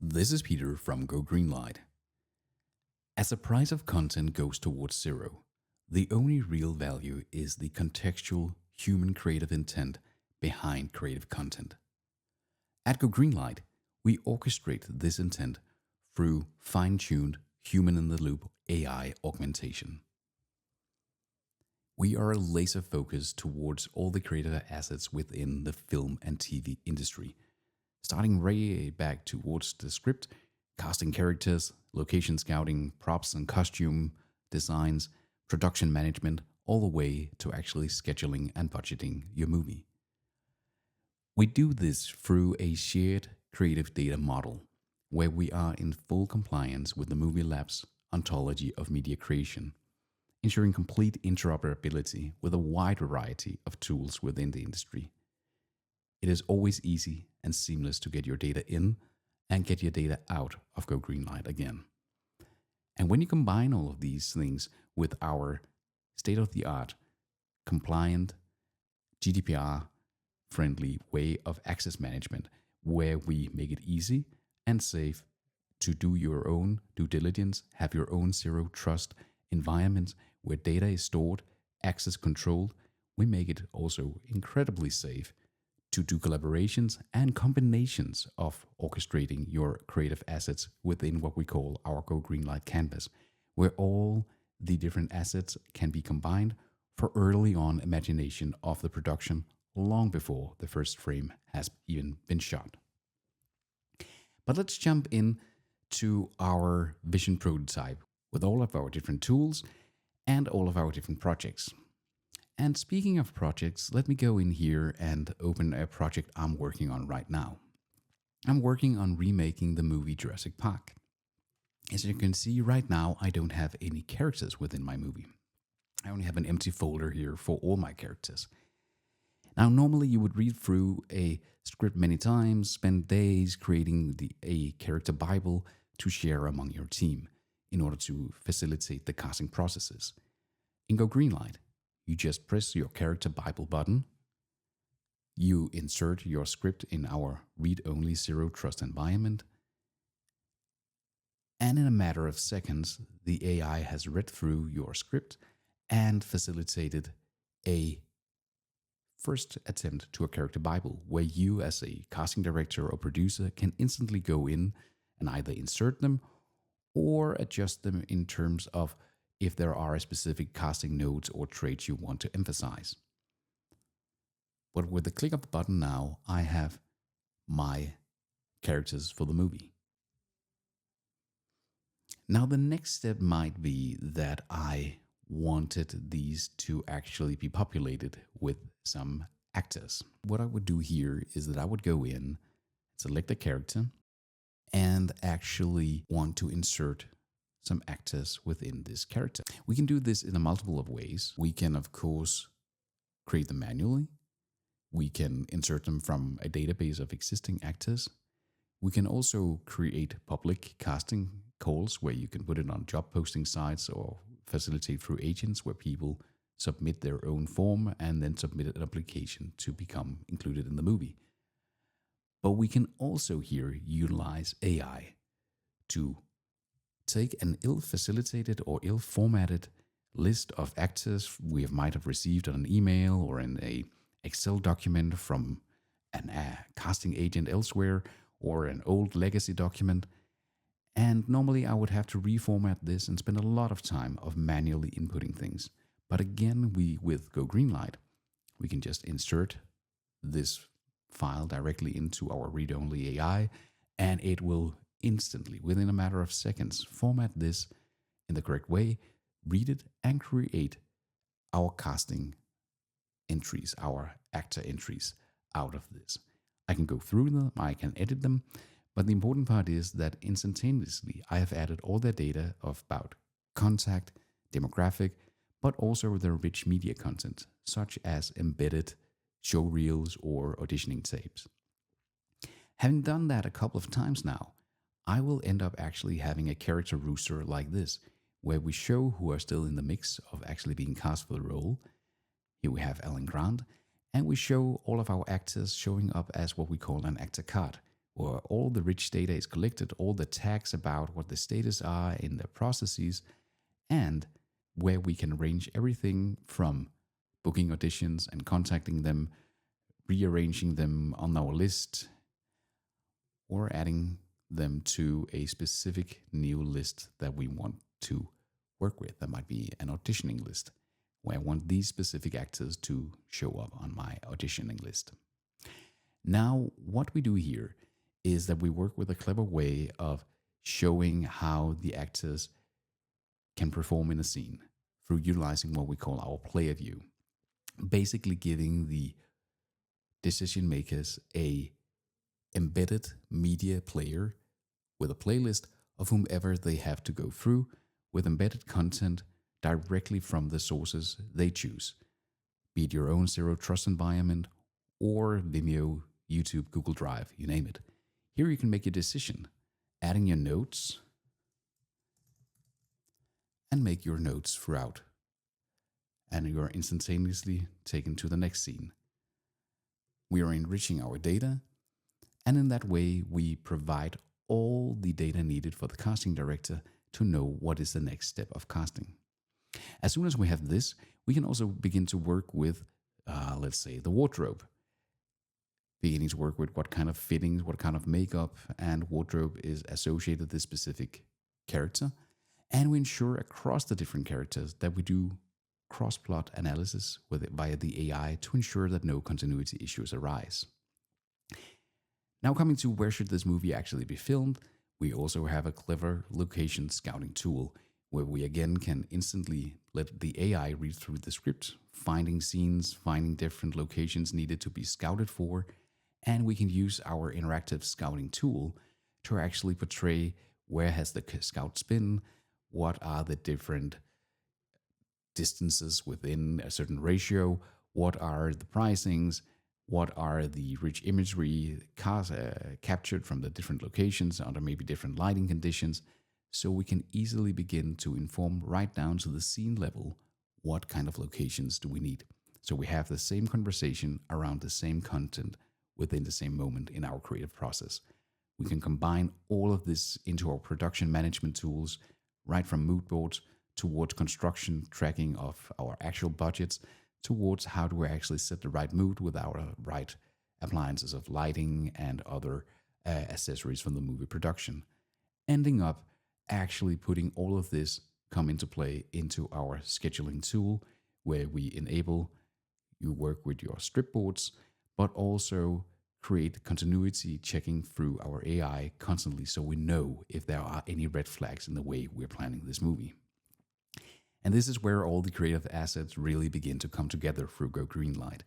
This is Peter from GoGreenlight. As the price of content goes towards zero, the only real value is the contextual human creative intent behind creative content. At GoGreenlight, we orchestrate this intent through fine-tuned human-in-the-loop AI augmentation. We are laser focused towards all the creative assets within the film and TV industry, starting way back towards the script, casting characters, location scouting, props and costume designs, production management, all the way to actually scheduling and budgeting your movie. We do this through a shared creative data model where we are in full compliance with the Movie Lab's ontology of media creation, ensuring complete interoperability with a wide variety of tools within the industry. It is always easy and seamless to get your data in and get your data out of GoGreenlight again. And when you combine all of these things with our state-of-the-art, compliant, GDPR-friendly way of access management, where we make it easy and safe to do your own due diligence, have your own zero trust environment where data is stored, access controlled, we make it also incredibly safe to do collaborations and combinations of orchestrating your creative assets within what we call our GoGreenlight canvas, where all the different assets can be combined for early on imagination of the production long before the first frame has even been shot. But let's jump in to our vision prototype with all of our different tools and all of our different projects. And speaking of projects, let me go in here and open a project I'm working on right now. I'm working on remaking the movie Jurassic Park. As you can see right now, I don't have any characters within my movie. I only have an empty folder here for all my characters. Now, normally you would read through a script many times, spend days creating a character Bible to share among your team in order to facilitate the casting processes. In GoGreenlight, you just press your character Bible button, you insert your script in our read-only zero trust environment, and in a matter of seconds, the AI has read through your script and facilitated a first attempt to a character Bible, where you as a casting director or producer can instantly go in and either insert them or adjust them in terms of if there are specific casting notes or traits you want to emphasize. But with the click of the button now, I have my characters for the movie. Now the next step might be that I wanted these to actually be populated with some actors. What I would do here is that I would go in, select a character, and actually want to insert some actors within this character. We can do this in a multiple of ways. We can, of course, create them manually. We can insert them from a database of existing actors. We can also create public casting calls where you can put it on job posting sites or facilitate through agents where people submit their own form and then submit an application to become included in the movie. But we can also here utilize AI to take an ill-facilitated or ill-formatted list of actors we might have received on an email or in a Excel document from a casting agent elsewhere or an old legacy document. And normally I would have to reformat this and spend a lot of time of manually inputting things. But again, with GoGreenlight, we can just insert this file directly into our read-only AI, and it will instantly, within a matter of seconds, format this in the correct way, read it, and create our casting entries, our actor entries out of this. I can go through them, I can edit them, but the important part is that instantaneously I have added all their data about contact, demographic, but also their rich media content, such as embedded show reels or auditioning tapes. Having done that a couple of times now, I will end up actually having a character rooster like this, where we show who are still in the mix of actually being cast for the role. Here we have Alan Grant, and we show all of our actors showing up as what we call an actor card, where all the rich data is collected, all the tags about what the status are in the processes, and where we can arrange everything from booking auditions and contacting them, rearranging them on our list, or adding them to a specific new list that we want to work with. That might be an auditioning list where I want these specific actors to show up on my auditioning list. Now, what we do here is that we work with a clever way of showing how the actors can perform in a scene through utilizing what we call our player view, basically giving the decision makers a embedded media player with a playlist of whomever they have to go through with embedded content directly from the sources they choose, be it your own zero trust environment or Vimeo, YouTube, Google Drive, you name it. Here you can make your decision, adding your notes and make your notes throughout. And you are instantaneously taken to the next scene. We are enriching our data, and in that way, we provide all the data needed for the casting director to know what is the next step of casting. As soon as we have this, we can also begin to work with, let's say, the wardrobe. Beginning to work with what kind of fittings, what kind of makeup and wardrobe is associated with this specific character. And we ensure across the different characters that we do cross-plot analysis with it via the AI to ensure that no continuity issues arise. Now coming to where should this movie actually be filmed, we also have a clever location scouting tool where we again can instantly let the AI read through the script, finding scenes, finding different locations needed to be scouted for, and we can use our interactive scouting tool to actually portray where has the scouts been, what are the different distances within a certain ratio, what are the pricings, what are the rich imagery captured from the different locations under maybe different lighting conditions, so we can easily begin to inform right down to the scene level what kind of locations do we need. So we have the same conversation around the same content within the same moment in our creative process. We can combine all of this into our production management tools, right from mood boards towards construction tracking of our actual budgets, towards how do we actually set the right mood with our right appliances of lighting and other accessories from the movie production. Ending up actually putting all of this come into play into our scheduling tool, where we enable you work with your strip boards, but also create continuity checking through our AI constantly so we know if there are any red flags in the way we're planning this movie. And this is where all the creative assets really begin to come together through GoGreenlight.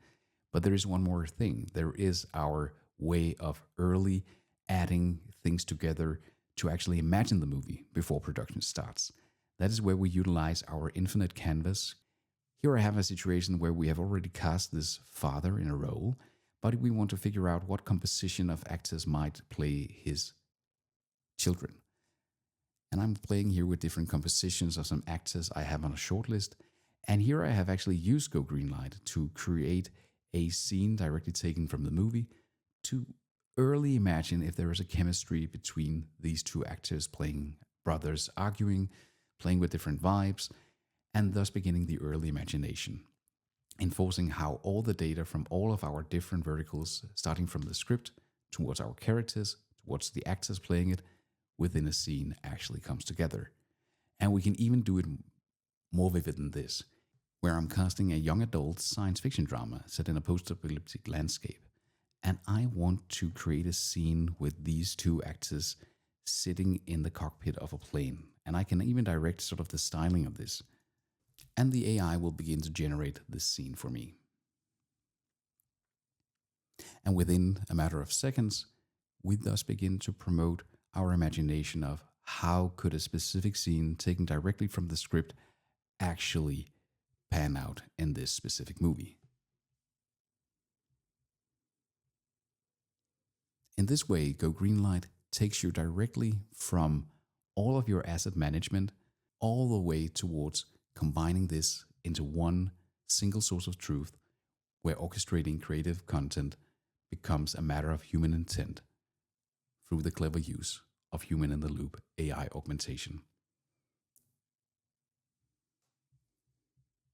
But there is one more thing. There is our way of early adding things together to actually imagine the movie before production starts. That is where we utilize our infinite canvas. Here I have a situation where we have already cast this father in a role, but we want to figure out what composition of actors might play his children. And I'm playing here with different compositions of some actors I have on a shortlist. And here I have actually used GoGreenlight to create a scene directly taken from the movie to early imagine if there is a chemistry between these two actors playing brothers arguing, playing with different vibes, and thus beginning the early imagination, enforcing how all the data from all of our different verticals, starting from the script towards our characters, towards the actors playing it, within a scene actually comes together. And we can even do it more vivid than this, where I'm casting a young adult science fiction drama set in a post-apocalyptic landscape. And I want to create a scene with these two actors sitting in the cockpit of a plane. And I can even direct sort of the styling of this. And the AI will begin to generate this scene for me. And within a matter of seconds, we thus begin to promote our imagination of how could a specific scene taken directly from the script actually pan out in this specific movie. In this way, GoGreenlight takes you directly from all of your asset management all the way towards combining this into one single source of truth, where orchestrating creative content becomes a matter of human intent through the clever use of human in the loop AI augmentation.